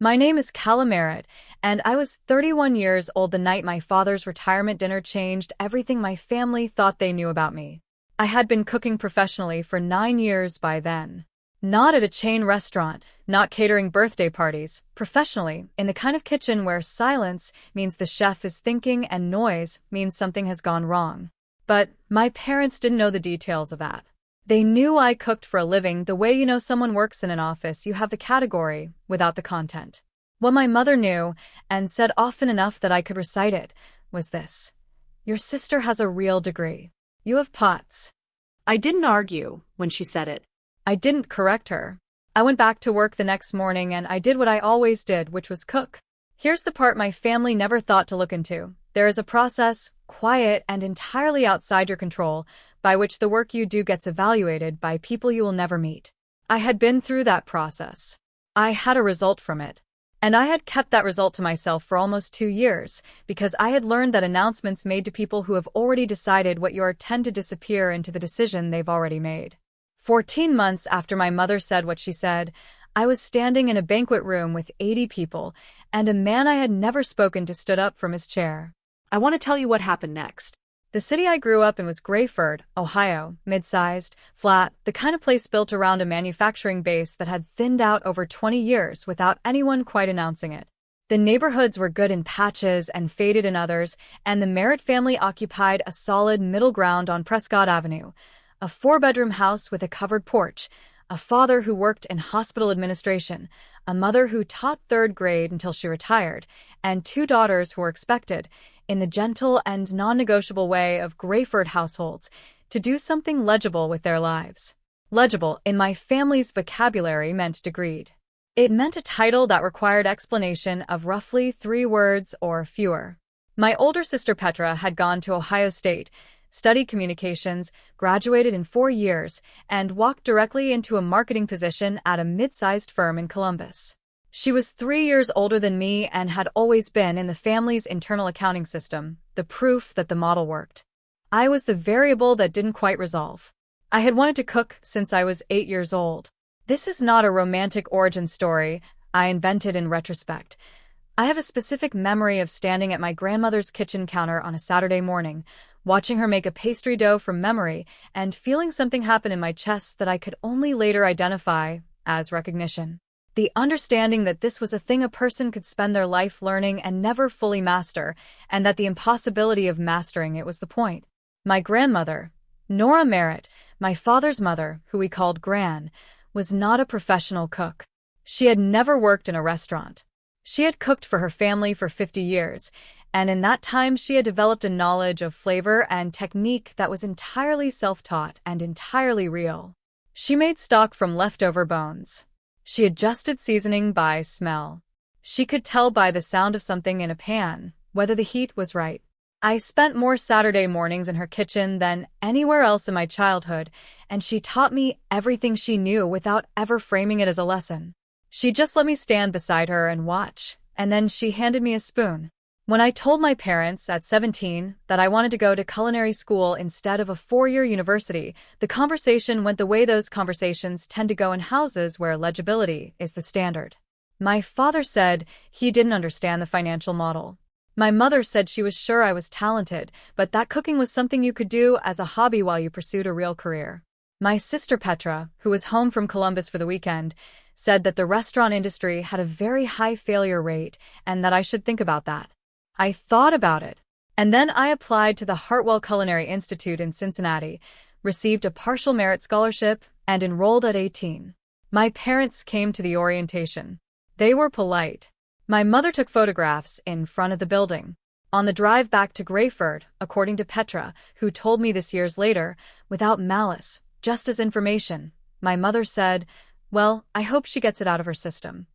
My name is Calla Merritt, and I was 31 years old the night my father's retirement dinner changed everything my family thought they knew about me. I had been cooking professionally for 9 years by then. Not at a chain restaurant, not catering birthday parties, professionally, in the kind of kitchen where silence means the chef is thinking and noise means something has gone wrong. But my parents didn't know the details of that. They knew I cooked for a living the way you know someone works in an office. You have the category without the content. What my mother knew, and said often enough that I could recite it, was this: "Your sister has a real degree. You have pots." I didn't argue when she said it. I didn't correct her. I went back to work the next morning and I did what I always did, which was cook. Here's the part my family never thought to look into. There is a process, quiet and entirely outside your control, by which the work you do gets evaluated by people you will never meet. I had been through that process. I had a result from it. And I had kept that result to myself for almost 2 years, because I had learned that announcements made to people who have already decided what you are tend to disappear into the decision they've already made. 14 months after my mother said what she said, I was standing in a banquet room with 80 people, and a man I had never spoken to stood up from his chair. I want to tell you what happened next. The city I grew up in was Grayford, Ohio, mid-sized, flat, the kind of place built around a manufacturing base that had thinned out over 20 years without anyone quite announcing it. The neighborhoods were good in patches and faded in others, and the Merritt family occupied a solid middle ground on Prescott Avenue, a 4-bedroom house with a covered porch, a father who worked in hospital administration, a mother who taught 3rd grade until she retired, and 2 daughters who were expected, in the gentle and non-negotiable way of Grayford households, to do something legible with their lives. Legible, in my family's vocabulary, meant degreed. It meant a title that required explanation of roughly 3 words or fewer. My older sister Petra had gone to Ohio State, studied communications, graduated in 4 years, and walked directly into a marketing position at a mid-sized firm in Columbus. She was 3 years older than me and had always been in the family's internal accounting system, the proof that the model worked. I was the variable that didn't quite resolve. I had wanted to cook since I was 8 years old. This is not a romantic origin story I invented in retrospect. I have a specific memory of standing at my grandmother's kitchen counter on a Saturday morning, watching her make a pastry dough from memory, and feeling something happen in my chest that I could only later identify as recognition. The understanding that this was a thing a person could spend their life learning and never fully master, and that the impossibility of mastering it was the point. My grandmother, Nora Merritt, my father's mother, who we called Gran, was not a professional cook. She had never worked in a restaurant. She had cooked for her family for 50 years, and in that time she had developed a knowledge of flavor and technique that was entirely self-taught and entirely real. She made stock from leftover bones. She adjusted seasoning by smell. She could tell by the sound of something in a pan whether the heat was right. I spent more Saturday mornings in her kitchen than anywhere else in my childhood, and she taught me everything she knew without ever framing it as a lesson. She just let me stand beside her and watch, and then she handed me a spoon. When I told my parents at 17 that I wanted to go to culinary school instead of a 4-year university, the conversation went the way those conversations tend to go in houses where legibility is the standard. My father said he didn't understand the financial model. My mother said she was sure I was talented, but that cooking was something you could do as a hobby while you pursued a real career. My sister Petra, who was home from Columbus for the weekend, said that the restaurant industry had a very high failure rate and that I should think about that. I thought about it, and then I applied to the Hartwell Culinary Institute in Cincinnati, received a partial merit scholarship, and enrolled at 18. My parents came to the orientation. They were polite. My mother took photographs in front of the building. On the drive back to Grayford, according to Petra, who told me this years later, without malice, just as information, my mother said, "Well, I hope she gets it out of her system."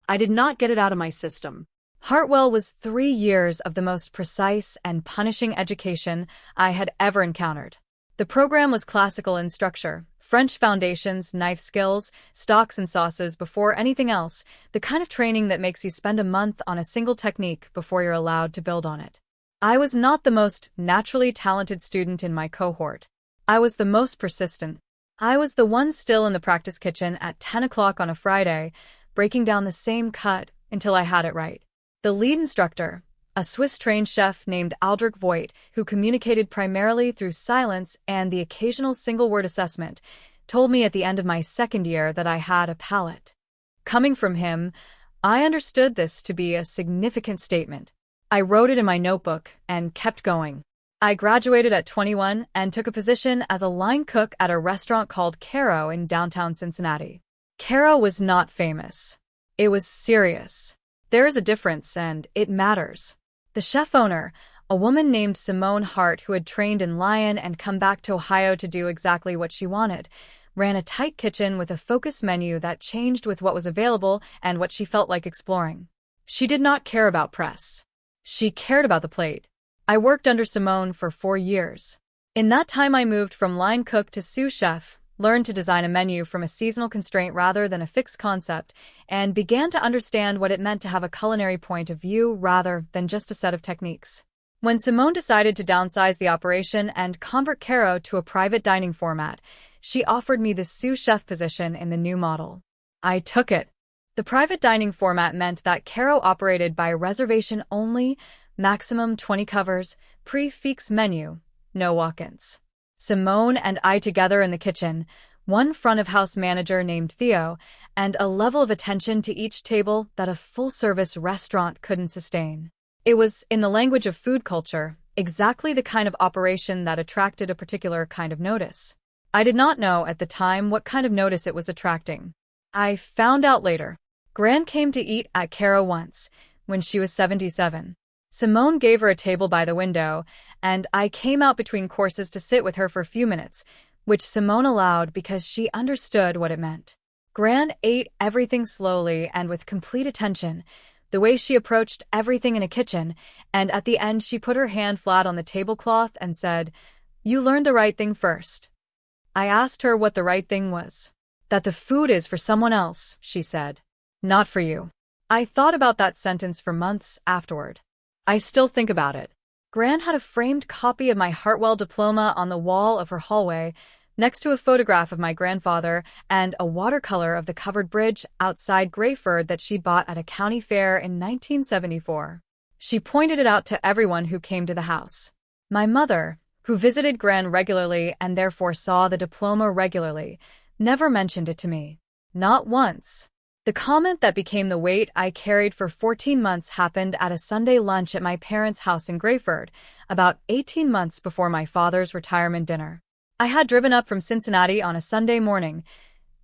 I did not get it out of my system. Hartwell was 3 years of the most precise and punishing education I had ever encountered. The program was classical in structure, French foundations, knife skills, stocks and sauces before anything else, the kind of training that makes you spend a month on a single technique before you're allowed to build on it. I was not the most naturally talented student in my cohort. I was the most persistent. I was the one still in the practice kitchen at 10 o'clock on a Friday, breaking down the same cut, until I had it right. The lead instructor, a Swiss-trained chef named Aldrich Voigt, who communicated primarily through silence and the occasional single-word assessment, told me at the end of my second year that I had a palate. Coming from him, I understood this to be a significant statement. I wrote it in my notebook and kept going. I graduated at 21 and took a position as a line cook at a restaurant called Caro in downtown Cincinnati. Caro was not famous. It was serious. There is a difference, and it matters. The chef owner, a woman named Simone Hart who had trained in Lyon and come back to Ohio to do exactly what she wanted, ran a tight kitchen with a focused menu that changed with what was available and what she felt like exploring. She did not care about press. She cared about the plate. I worked under Simone for 4 years. In that time I moved from line cook to sous chef, learned to design a menu from a seasonal constraint rather than a fixed concept, and began to understand what it meant to have a culinary point of view rather than just a set of techniques. When Simone decided to downsize the operation and convert Caro to a private dining format, she offered me the sous chef position in the new model. I took it. The private dining format meant that Caro operated by reservation only, maximum 20 covers, prix-fixe menu, no walk-ins. Simone and I together in the kitchen, one front-of-house manager named Theo, and a level of attention to each table that a full-service restaurant couldn't sustain. It was, in the language of food culture, exactly the kind of operation that attracted a particular kind of notice. I did not know at the time what kind of notice it was attracting. I found out later. Gran came to eat at Caro once, when she was 77. Simone gave her a table by the window, and I came out between courses to sit with her for a few minutes, which Simone allowed because she understood what it meant. Gran ate everything slowly and with complete attention, the way she approached everything in a kitchen, and at the end she put her hand flat on the tablecloth and said, "You learned the right thing first." I asked her what the right thing was. "That the food is for someone else," she said. "Not for you." I thought about that sentence for months afterward. I still think about it. Gran had a framed copy of my Hartwell diploma on the wall of her hallway, next to a photograph of my grandfather and a watercolor of the covered bridge outside Grayford that she'd bought at a county fair in 1974. She pointed it out to everyone who came to the house. My mother, who visited Gran regularly and therefore saw the diploma regularly, never mentioned it to me. Not once. The comment that became the weight I carried for 14 months happened at a Sunday lunch at my parents' house in Grayford, about 18 months before my father's retirement dinner. I had driven up from Cincinnati on a Sunday morning,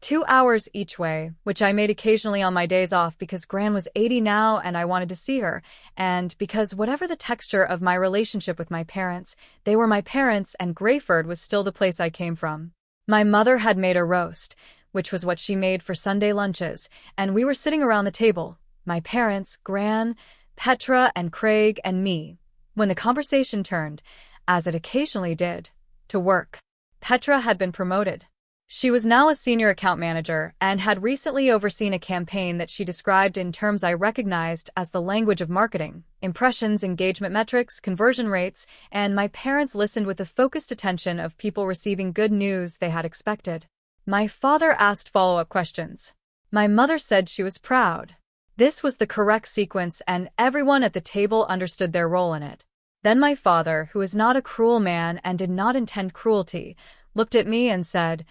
2 hours each way, which I made occasionally on my days off because Gran was 80 now and I wanted to see her, and because whatever the texture of my relationship with my parents, they were my parents and Grayford was still the place I came from. My mother had made a roast, which was what she made for Sunday lunches, and we were sitting around the table, my parents, Gran, Petra, and Craig, and me, when the conversation turned, as it occasionally did, to work. Petra had been promoted. She was now a senior account manager and had recently overseen a campaign that she described in terms I recognized as the language of marketing: impressions, engagement metrics, conversion rates, and my parents listened with the focused attention of people receiving good news they had expected. My father asked follow-up questions. My mother said she was proud. This was the correct sequence and everyone at the table understood their role in it. Then my father, who is not a cruel man and did not intend cruelty, looked at me and said,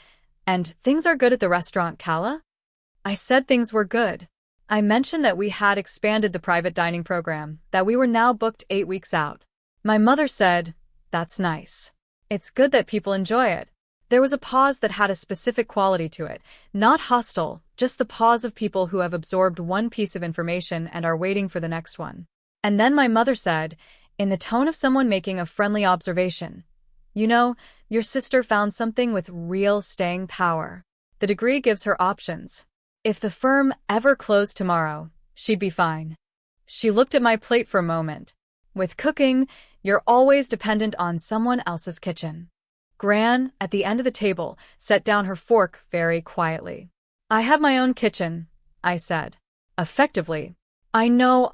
"And things are good at the restaurant, Calla?" I said things were good. I mentioned that we had expanded the private dining program, that we were now booked 8 weeks out. My mother said, "That's nice. It's good that people enjoy it." There was a pause that had a specific quality to it, not hostile, just the pause of people who have absorbed one piece of information and are waiting for the next one. And then my mother said, in the tone of someone making a friendly observation, "You know, your sister found something with real staying power. The degree gives her options. If the firm ever closed tomorrow, she'd be fine." She looked at my plate for a moment. With cooking, you're always dependent on someone else's kitchen. Gran, at the end of the table, set down her fork very quietly. "I have my own kitchen," I said. "Effectively." I know,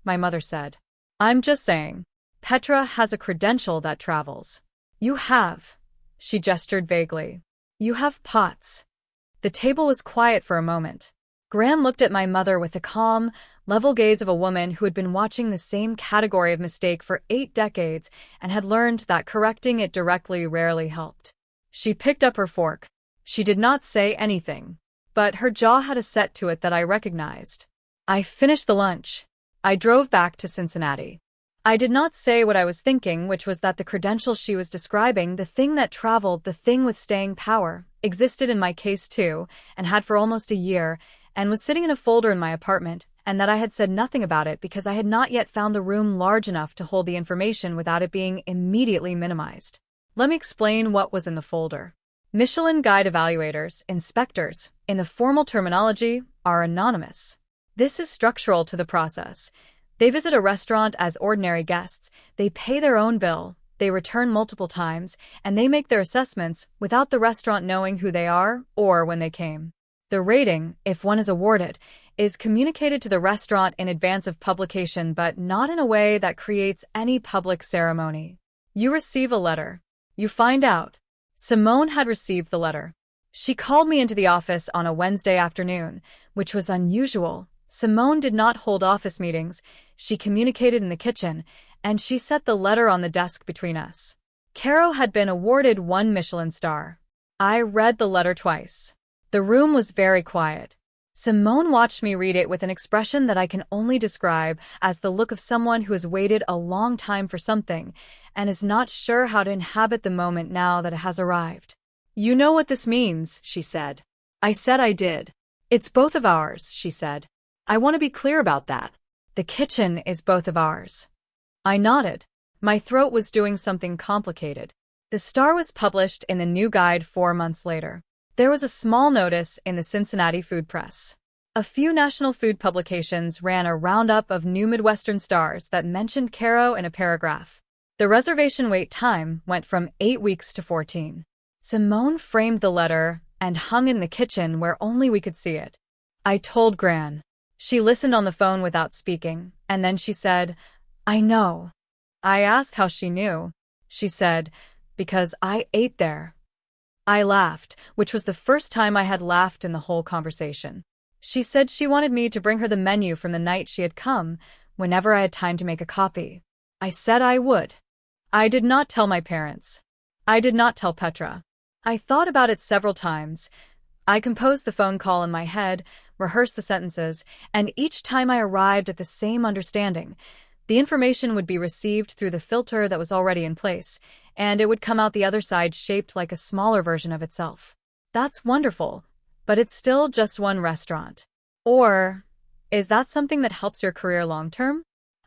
my mother said. "I'm just saying. Petra has a credential that travels. You have." She gestured vaguely. "You have pots." The table was quiet for a moment. Gran looked at my mother with the calm, level gaze of a woman who had been watching the same category of mistake for 8 decades and had learned that correcting it directly rarely helped. She picked up her fork. She did not say anything, but her jaw had a set to it that I recognized. I finished the lunch. I drove back to Cincinnati. I did not say what I was thinking, which was that the credentials she was describing, the thing that traveled, the thing with staying power, existed in my case too, and had for almost a year, and was sitting in a folder in my apartment, and that I had said nothing about it because I had not yet found the room large enough to hold the information without it being immediately minimized. Let me explain what was in the folder. Michelin guide evaluators, inspectors, in the formal terminology, are anonymous. This is structural to the process. They visit a restaurant as ordinary guests, they pay their own bill, they return multiple times, and they make their assessments without the restaurant knowing who they are or when they came. The rating, if one is awarded, is communicated to the restaurant in advance of publication, but not in a way that creates any public ceremony. You receive a letter. You find out. Simone had received the letter. She called me into the office on a Wednesday afternoon, which was unusual. Simone did not hold office meetings. She communicated in the kitchen, and she set the letter on the desk between us. Caro had been awarded 1 Michelin star. I read the letter twice. The room was very quiet. Simone watched me read it with an expression that I can only describe as the look of someone who has waited a long time for something and is not sure how to inhabit the moment now that it has arrived. "You know what this means," she said. I said I did. "It's both of ours," she said. "I want to be clear about that. The kitchen is both of ours." I nodded. My throat was doing something complicated. The star was published in the new guide 4 months later. There was a small notice in the Cincinnati Food Press. A few national food publications ran a roundup of new Midwestern stars that mentioned Caro in a paragraph. The reservation wait time went from 8 weeks to 14. Simone framed the letter and hung it in the kitchen where only we could see it. I told Gran. She listened on the phone without speaking, and then she said, "I know." I asked how she knew. She said, "Because I ate there." I laughed, which was the first time I had laughed in the whole conversation. She said she wanted me to bring her the menu from the night she had come, whenever I had time to make a copy. I said I would. I did not tell my parents. I did not tell Petra. I thought about it several times. I composed the phone call in my head, rehearsed the sentences, and each time I arrived at the same understanding. The information would be received through the filter that was already in place, and it would come out the other side shaped like a smaller version of itself. That's wonderful, but it's still just one restaurant. Or, is that something that helps your career long-term?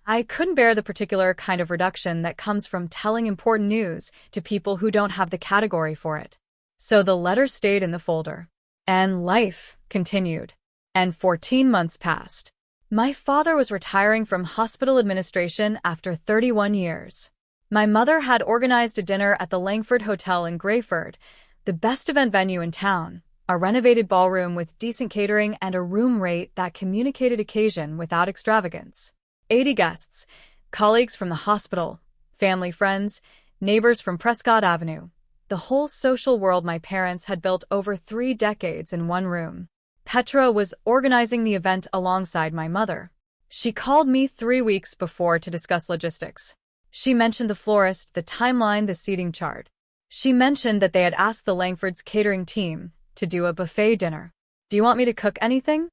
I couldn't bear the particular kind of reduction that comes from telling important news to people who don't have the category for it. So the letter stayed in the folder. And life continued. And 14 months passed. My father was retiring from hospital administration after 31 years. My mother had organized a dinner at the Langford Hotel in Grayford, the best event venue in town, a renovated ballroom with decent catering and a room rate that communicated occasion without extravagance. 80 guests, colleagues from the hospital, family friends, neighbors from Prescott Avenue. The whole social world my parents had built over 3 decades in one room. Petra was organizing the event alongside my mother. She called me 3 weeks before to discuss logistics. She mentioned the florist, the timeline, the seating chart. She mentioned that they had asked the Langfords catering team to do a buffet dinner. "Do you want me to cook anything?"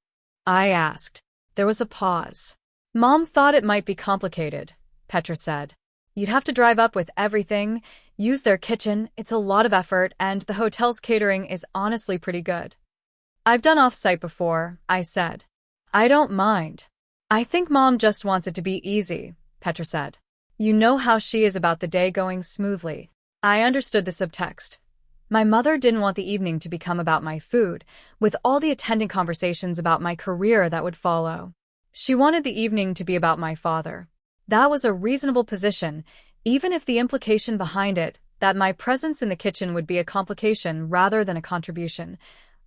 I asked. There was a pause. "Mom thought it might be complicated," Petra said. "You'd have to drive up with everything, use their kitchen, it's a lot of effort, and the hotel's catering is honestly pretty good." "I've done off-site before," I said. "I don't mind." "I think Mom just wants it to be easy," Petra said. "You know how she is about the day going smoothly." I understood the subtext. My mother didn't want the evening to become about my food, with all the attendant conversations about my career that would follow. She wanted the evening to be about my father. That was a reasonable position, even if the implication behind it, that my presence in the kitchen would be a complication rather than a contribution,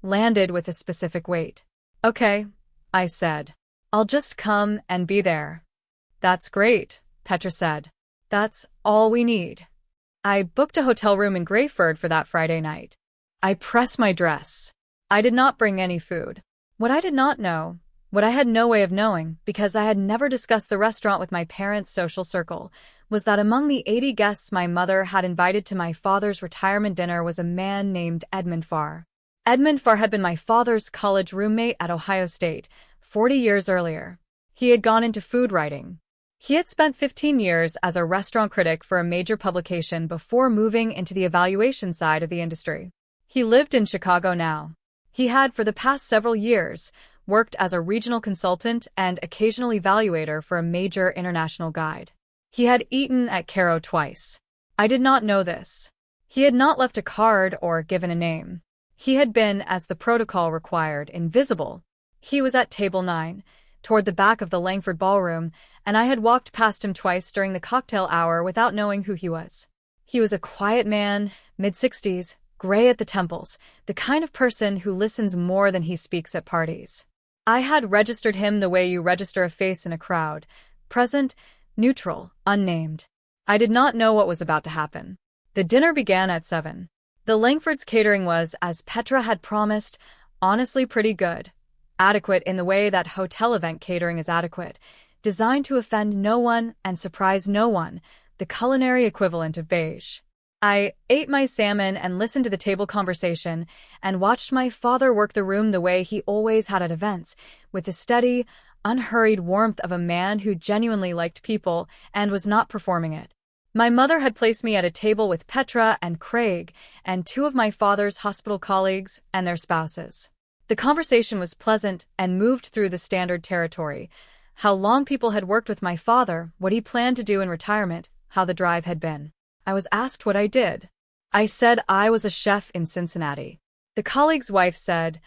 landed with a specific weight. "Okay," I said. "I'll just come and be there." "That's great," Petra said. "That's all we need." I booked a hotel room in Grayford for that Friday night. I pressed my dress. I did not bring any food. What I did not know, what I had no way of knowing, because I had never discussed the restaurant with my parents' social circle, was that among the 80 guests my mother had invited to my father's retirement dinner was a man named Edmund Farr. Edmund Farr had been my father's college roommate at Ohio State 40 years earlier. He had gone into food writing. He had spent 15 years as a restaurant critic for a major publication before moving into the evaluation side of the industry. He lived in Chicago now. He had, for the past several years, worked as a regional consultant and occasional evaluator for a major international guide. He had eaten at Caro twice. I did not know this. He had not left a card or given a name. He had been, as the protocol required, invisible. He was at table 9, toward the back of the Langford ballroom, and I had walked past him twice during the cocktail hour without knowing who he was. He was a quiet man, mid-60s, gray at the temples, the kind of person who listens more than he speaks at parties. I had registered him the way you register a face in a crowd, present, neutral, unnamed. I did not know what was about to happen. The dinner began at 7. The Langfords' catering was, as Petra had promised, honestly pretty good. Adequate in the way that hotel event catering is adequate, designed to offend no one and surprise no one, the culinary equivalent of beige. I ate my salmon and listened to the table conversation and watched my father work the room the way he always had at events, with the steady, unhurried warmth of a man who genuinely liked people and was not performing it. My mother had placed me at a table with Petra and Craig and 2 of my father's hospital colleagues and their spouses. The conversation was pleasant and moved through the standard territory: how long people had worked with my father, what he planned to do in retirement, how the drive had been. I was asked what I did. I said I was a chef in Cincinnati. The colleague's wife said,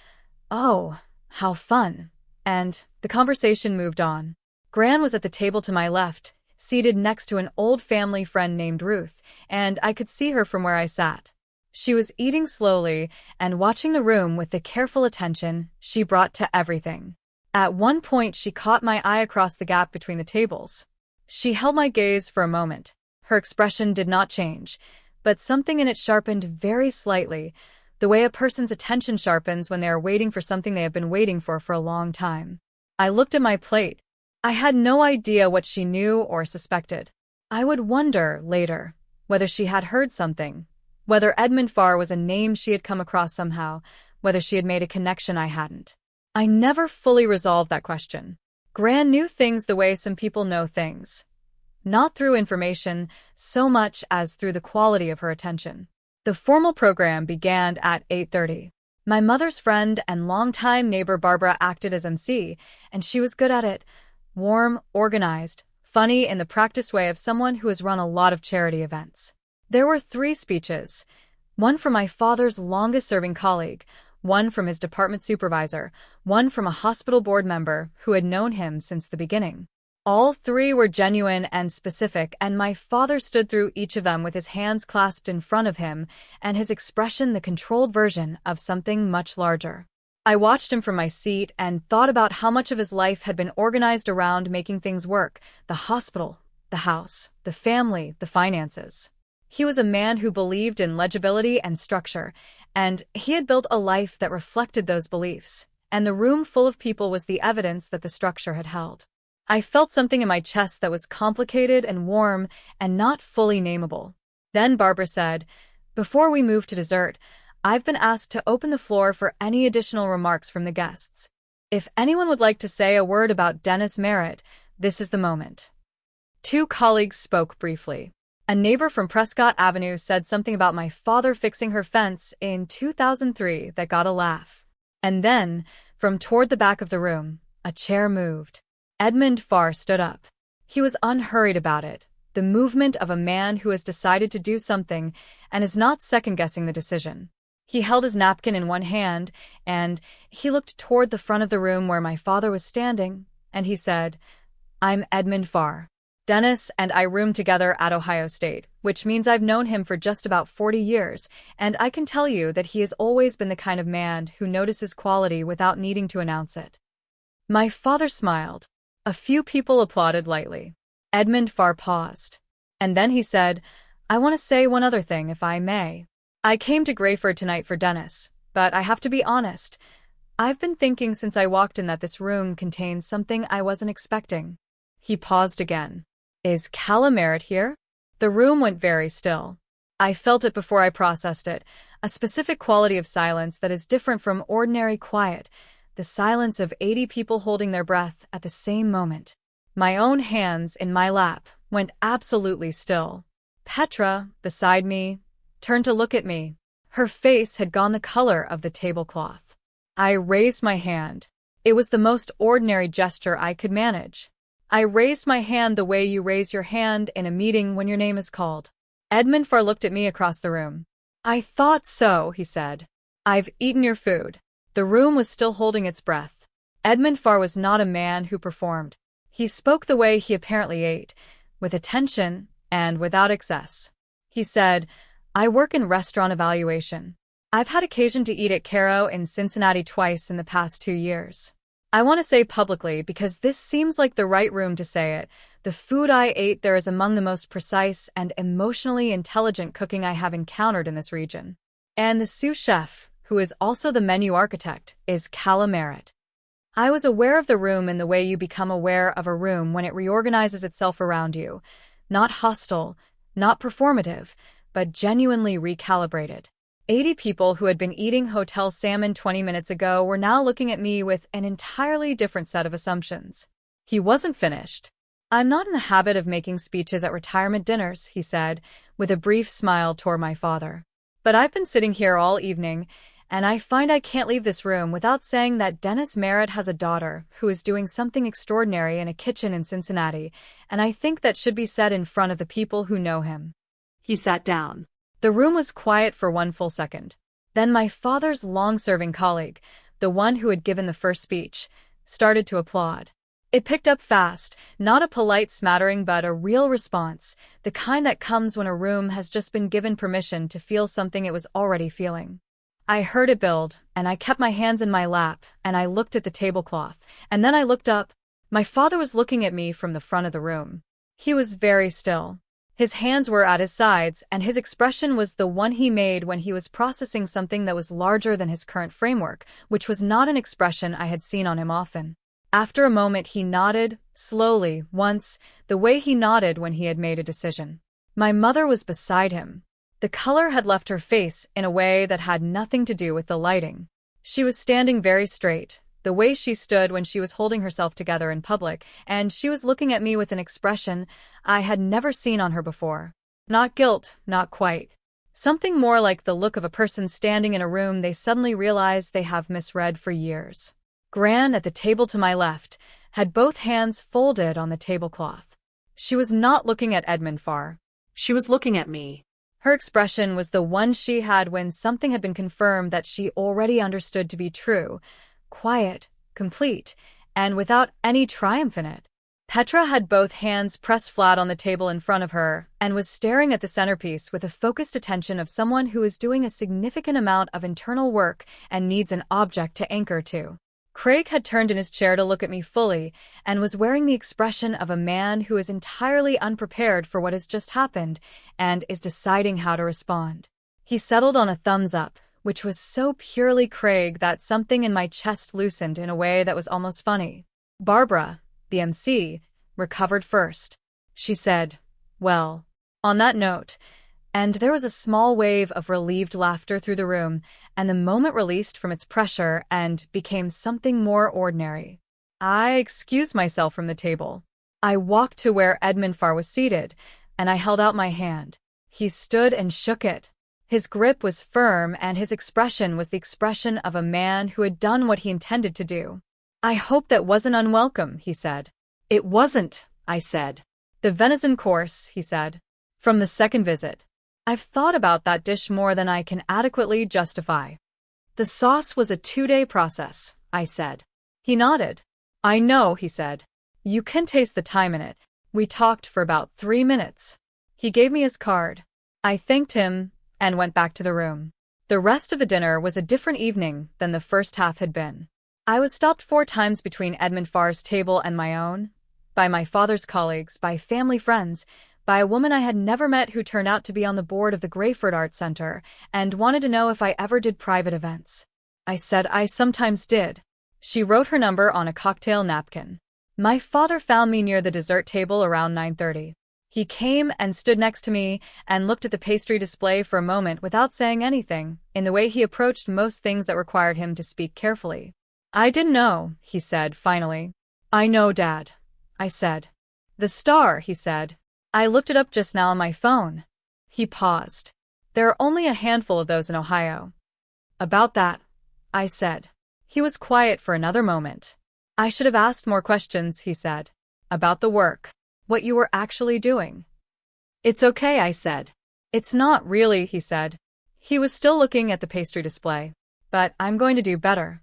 "Oh, how fun," and the conversation moved on. Gran was at the table to my left, seated next to an old family friend named Ruth, and I could see her from where I sat. She was eating slowly and watching the room with the careful attention she brought to everything. At one point, she caught my eye across the gap between the tables. She held my gaze for a moment. Her expression did not change, but something in it sharpened very slightly, the way a person's attention sharpens when they are waiting for something they have been waiting for a long time. I looked at my plate. I had no idea what she knew or suspected. I would wonder, later, whether she had heard something, whether Edmund Farr was a name she had come across somehow, whether she had made a connection I hadn't. I never fully resolved that question. Gran knew things the way some people know things. Not through information so much as through the quality of her attention. The formal program began at 8:30. My mother's friend and longtime neighbor Barbara acted as MC, and she was good at it. Warm, organized, funny in the practiced way of someone who has run a lot of charity events. There were 3 speeches, one from my father's longest-serving colleague, one from his department supervisor, one from a hospital board member who had known him since the beginning. All 3 were genuine and specific, and my father stood through each of them with his hands clasped in front of him and his expression the controlled version of something much larger. I watched him from my seat and thought about how much of his life had been organized around making things work: the hospital, the house, the family, the finances. He was a man who believed in legibility and structure, and he had built a life that reflected those beliefs, and the room full of people was the evidence that the structure had held. I felt something in my chest that was complicated and warm and not fully nameable. Then Barbara said, "Before we move to dessert, I've been asked to open the floor for any additional remarks from the guests. If anyone would like to say a word about Dennis Merritt, this is the moment." 2 colleagues spoke briefly. A neighbor from Prescott Avenue said something about my father fixing her fence in 2003 that got a laugh. And then, from toward the back of the room, a chair moved. Edmund Farr stood up. He was unhurried about it, the movement of a man who has decided to do something and is not second-guessing the decision. He held his napkin in one hand, and he looked toward the front of the room where my father was standing, and he said, "I'm Edmund Farr. Dennis and I roomed together at Ohio State, which means I've known him for just about 40 years, and I can tell you that he has always been the kind of man who notices quality without needing to announce it." My father smiled. A few people applauded lightly. Edmund Farr paused. And then he said, "I want to say one other thing, if I may. I came to Grayford tonight for Dennis, but I have to be honest. I've been thinking since I walked in that this room contains something I wasn't expecting. He paused again. Is Callum Merritt here? The room went very still. I felt it before I processed it, a specific quality of silence that is different from ordinary quiet, the silence of 80 people holding their breath at the same moment. My own hands in my lap went absolutely still. Petra, beside me, turned to look at me. Her face had gone the color of the tablecloth. I raised my hand. It was the most ordinary gesture I could manage. I raised my hand the way you raise your hand in a meeting when your name is called. Edmund Farr looked at me across the room. I thought so, he said. I've eaten your food. The room was still holding its breath. Edmund Farr was not a man who performed. He spoke the way he apparently ate, with attention and without excess. He said, I work in restaurant evaluation. I've had occasion to eat at Caro in Cincinnati twice in the past 2 years. I want to say publicly because this seems like the right room to say it. The food I ate there is among the most precise and emotionally intelligent cooking I have encountered in this region. And the sous chef, who is also the menu architect, is Callum Merritt. I was aware of the room in the way you become aware of a room when it reorganizes itself around you. Not hostile, not performative, but genuinely recalibrated. 80 people who had been eating hotel salmon 20 minutes ago were now looking at me with an entirely different set of assumptions. He wasn't finished. I'm not in the habit of making speeches at retirement dinners, he said, with a brief smile toward my father. But I've been sitting here all evening, and I find I can't leave this room without saying that Dennis Merritt has a daughter who is doing something extraordinary in a kitchen in Cincinnati, and I think that should be said in front of the people who know him. He sat down. The room was quiet for one full second. Then my father's long-serving colleague, the one who had given the first speech, started to applaud. It picked up fast, not a polite smattering but a real response, the kind that comes when a room has just been given permission to feel something it was already feeling. I heard it build, and I kept my hands in my lap, and I looked at the tablecloth, and then I looked up. My father was looking at me from the front of the room. He was very still. His hands were at his sides, and his expression was the one he made when he was processing something that was larger than his current framework, which was not an expression I had seen on him often. After a moment he nodded, slowly, once, the way he nodded when he had made a decision. My mother was beside him. The color had left her face in a way that had nothing to do with the lighting. She was standing very straight, the way she stood when she was holding herself together in public, and she was looking at me with an expression I had never seen on her before. Not guilt, not quite. Something more like the look of a person standing in a room they suddenly realize they have misread for years. Gran, at the table to my left, had both hands folded on the tablecloth. She was not looking at Edmund Farr. She was looking at me. Her expression was the one she had when something had been confirmed that she already understood to be true. Quiet, complete, and without any triumph in it. Petra had both hands pressed flat on the table in front of her and was staring at the centerpiece with the focused attention of someone who is doing a significant amount of internal work and needs an object to anchor to. Craig had turned in his chair to look at me fully and was wearing the expression of a man who is entirely unprepared for what has just happened and is deciding how to respond. He settled on a thumbs up, which was so purely Craig that something in my chest loosened in a way that was almost funny. Barbara, the MC, recovered first. She said, well, on that note, and there was a small wave of relieved laughter through the room, and the moment released from its pressure and became something more ordinary. I excused myself from the table. I walked to where Edmund Farr was seated, and I held out my hand. He stood and shook it. His grip was firm, and his expression was the expression of a man who had done what he intended to do. I hope that wasn't unwelcome, he said. It wasn't, I said. The venison course, he said. From the second visit. I've thought about that dish more than I can adequately justify. The sauce was a 2-day process, I said. He nodded. I know, he said. You can taste the time in it. We talked for about 3 minutes. He gave me his card. I thanked him and went back to the room. The rest of the dinner was a different evening than the first half had been. I was stopped 4 times between Edmund Farr's table and my own, by my father's colleagues, by family friends, by a woman I had never met who turned out to be on the board of the Grayford Art Center and wanted to know if I ever did private events. I said I sometimes did. She wrote her number on a cocktail napkin. My father found me near the dessert table around 9:30. He came and stood next to me and looked at the pastry display for a moment without saying anything, in the way he approached most things that required him to speak carefully. I didn't know, he said finally. I know, Dad, I said. The star, he said. I looked it up just now on my phone. He paused. There are only a handful of those in Ohio. About that, I said. He was quiet for another moment. I should have asked more questions, he said. About the work. What you were actually doing. It's okay, I said. It's not really, he said. He was still looking at the pastry display. But I'm going to do better.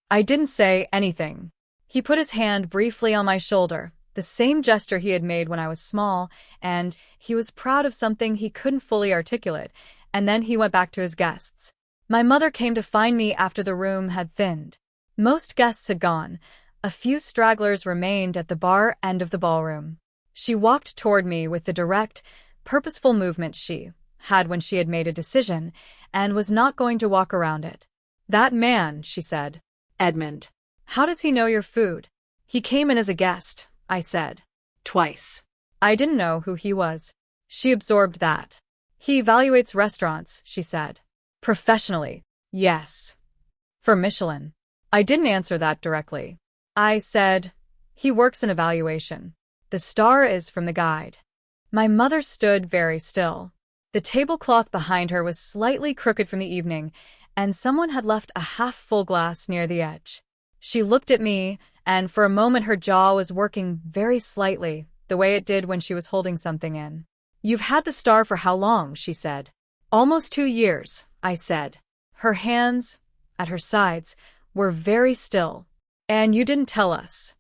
I didn't say anything. He put his hand briefly on my shoulder, the same gesture he had made when I was small, and he was proud of something he couldn't fully articulate, and then he went back to his guests. My mother came to find me after the room had thinned. Most guests had gone. A few stragglers remained at the bar end of the ballroom. She walked toward me with the direct, purposeful movement she had when she had made a decision, and was not going to walk around it. That man, she said. Edmund. How does he know your food? He came in as a guest, I said. Twice. I didn't know who he was. She absorbed that. He evaluates restaurants, she said. Professionally. Yes. For Michelin. I didn't answer that directly. I said, he works in evaluation. The star is from the guide. My mother stood very still. The tablecloth behind her was slightly crooked from the evening, and someone had left a half-full glass near the edge. She looked at me, and for a moment her jaw was working very slightly, the way it did when she was holding something in. You've had the star for how long? She said. Almost 2 years, I said. Her hands, at her sides, were very still. And you didn't tell us.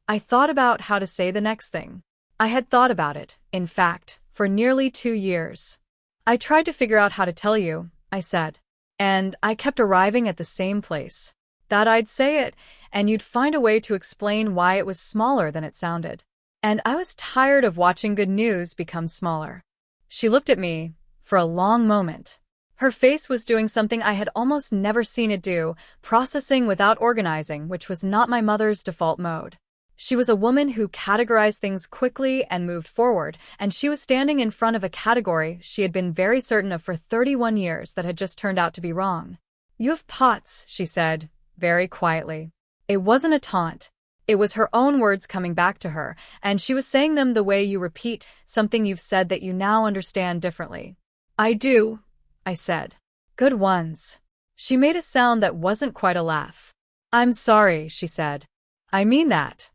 I thought about how to say the next thing. I had thought about it, in fact, for nearly 2 years. I tried to figure out how to tell you, I said. And I kept arriving at the same place. That I'd say it, and you'd find a way to explain why it was smaller than it sounded. And I was tired of watching good news become smaller. She looked at me for a long moment. Her face was doing something I had almost never seen it do, processing without organizing, which was not my mother's default mode. She was a woman who categorized things quickly and moved forward, and she was standing in front of a category she had been very certain of for 31 years that had just turned out to be wrong. You have POTS, she said, very quietly. It wasn't a taunt. It was her own words coming back to her, and she was saying them the way you repeat something you've said that you now understand differently. I do, I said. Good ones. She made a sound that wasn't quite a laugh. I'm sorry, she said. I mean that.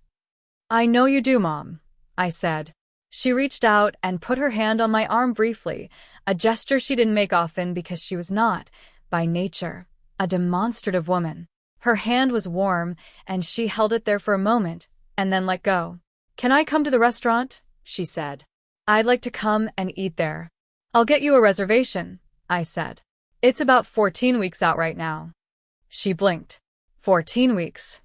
I know you do, Mom, I said. She reached out and put her hand on my arm briefly, a gesture she didn't make often because she was not, by nature, a demonstrative woman. Her hand was warm, and she held it there for a moment, and then let go. Can I come to the restaurant? She said. I'd like to come and eat there. I'll get you a reservation, I said. It's about 14 weeks out right now. She blinked. 14 weeks.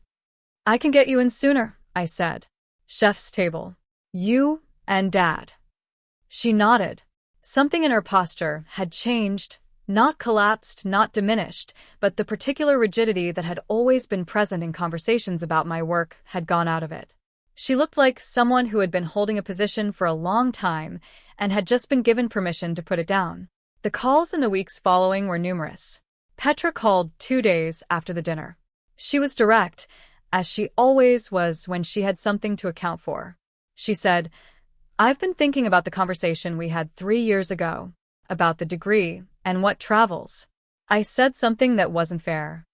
I can get you in sooner, I said. Chef's table. You and Dad. She nodded. Something in her posture had changed, not collapsed, not diminished, but the particular rigidity that had always been present in conversations about my work had gone out of it. She looked like someone who had been holding a position for a long time and had just been given permission to put it down. The calls in the weeks following were numerous. Petra called 2 days after the dinner. She was direct, as she always was when she had something to account for. She said, I've been thinking about the conversation we had 3 years ago, about the degree and what travels. I said something that wasn't fair.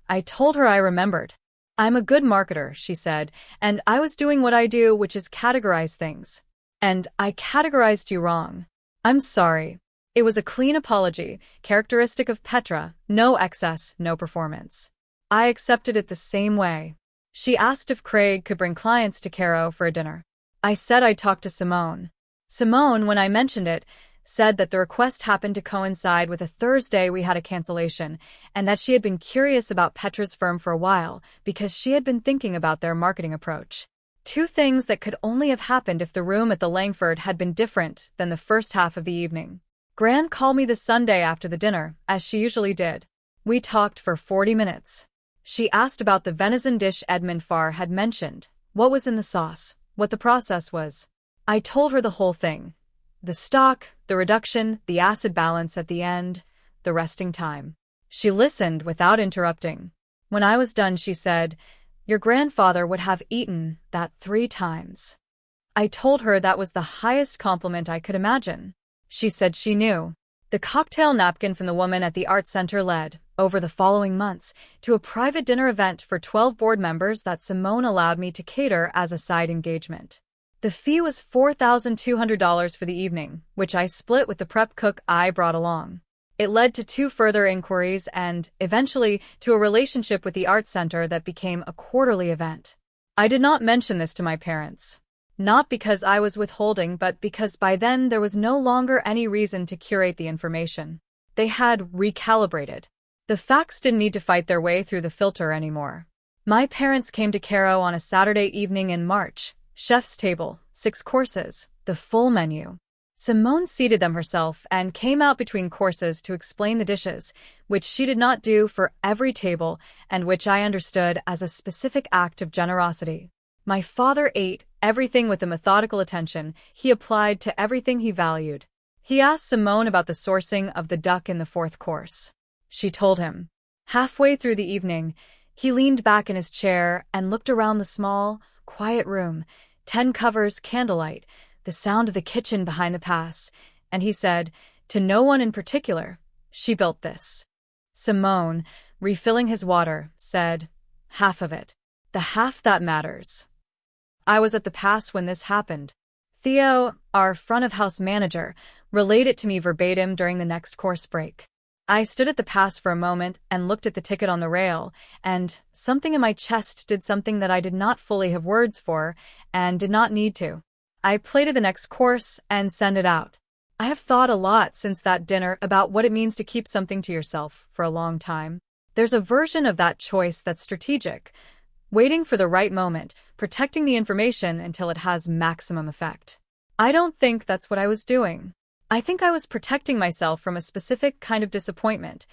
I told her I remembered. I'm a good marketer, she said, and I was doing what I do, which is categorize things. And I categorized you wrong. I'm sorry. It was a clean apology, characteristic of Petra, no excess, no performance. I accepted it the same way. She asked if Craig could bring clients to Caro for a dinner. I said I'd talk to Simone. Simone, when I mentioned it, said that the request happened to coincide with a Thursday we had a cancellation, and that she had been curious about Petra's firm for a while because she had been thinking about their marketing approach. 2 things that could only have happened if the room at the Langford had been different than the first half of the evening. Gran called me the Sunday after the dinner, as she usually did. We talked for 40 minutes. She asked about the venison dish Edmund Farr had mentioned, what was in the sauce, what the process was. I told her the whole thing. The stock, the reduction, the acid balance at the end, the resting time. She listened without interrupting. When I was done, she said, "Your grandfather would have eaten that 3 times." I told her that was the highest compliment I could imagine. She said she knew. The cocktail napkin from the woman at the art center led, over the following months, to a private dinner event for 12 board members that Simone allowed me to cater as a side engagement. The fee was $4,200 for the evening, which I split with the prep cook I brought along. It led to 2 further inquiries and, eventually, to a relationship with the art center that became a quarterly event. I did not mention this to my parents. Not because I was withholding, but because by then there was no longer any reason to curate the information. They had recalibrated. The facts didn't need to fight their way through the filter anymore. My parents came to Caro on a Saturday evening in March. Chef's table, 6 courses, the full menu. Simone seated them herself and came out between courses to explain the dishes, which she did not do for every table and which I understood as a specific act of generosity. My father ate everything with the methodical attention he applied to everything he valued. He asked Simone about the sourcing of the duck in the 4th course. She told him. Halfway through the evening, he leaned back in his chair and looked around the small, quiet room, 10 covers, candlelight, the sound of the kitchen behind the pass, and he said, to no one in particular, "She built this." Simone, refilling his water, said, "Half of it. The half that matters." I was at the pass when this happened. Theo, our front-of-house manager, relayed it to me verbatim during the next course break. I stood at the pass for a moment and looked at the ticket on the rail, and something in my chest did something that I did not fully have words for and did not need to. I plated the next course and sent it out. I have thought a lot since that dinner about what it means to keep something to yourself for a long time. There's a version of that choice that's strategic, waiting for the right moment, protecting the information until it has maximum effect. I don't think that's what I was doing. I think I was protecting myself from a specific kind of disappointment.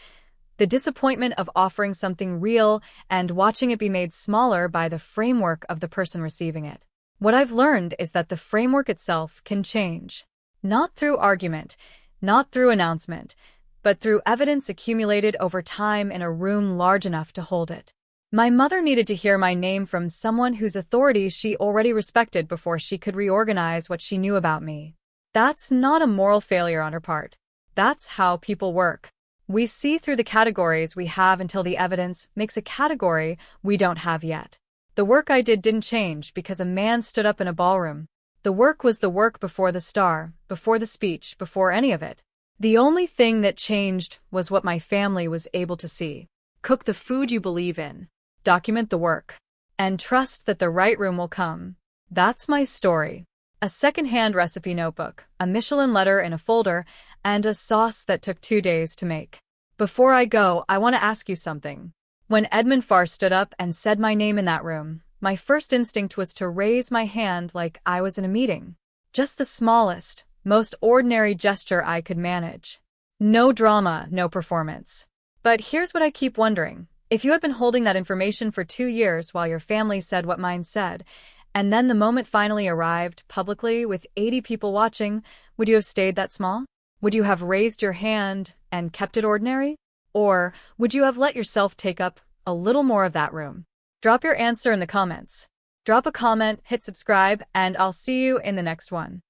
The disappointment of offering something real and watching it be made smaller by the framework of the person receiving it. What I've learned is that the framework itself can change. Not through argument, not through announcement, but through evidence accumulated over time in a room large enough to hold it. My mother needed to hear my name from someone whose authority she already respected before she could reorganize what she knew about me. That's not a moral failure on her part. That's how people work. We see through the categories we have until the evidence makes a category we don't have yet. The work I did didn't change because a man stood up in a ballroom. The work was the work before the star, before the speech, before any of it. The only thing that changed was what my family was able to see. Cook the food you believe in. Document the work. And trust that the right room will come. That's my story. A second-hand recipe notebook, a Michelin letter in a folder, and a sauce that took 2 days to make. Before I go, I want to ask you something. When Edmund Farr stood up and said my name in that room, my first instinct was to raise my hand like I was in a meeting. Just the smallest, most ordinary gesture I could manage. No drama, no performance. But here's what I keep wondering. If you had been holding that information for 2 years while your family said what mine said, and then the moment finally arrived publicly with 80 people watching, would you have stayed that small? Would you have raised your hand and kept it ordinary? Or would you have let yourself take up a little more of that room? Drop your answer in the comments. Drop a comment, hit subscribe, and I'll see you in the next one.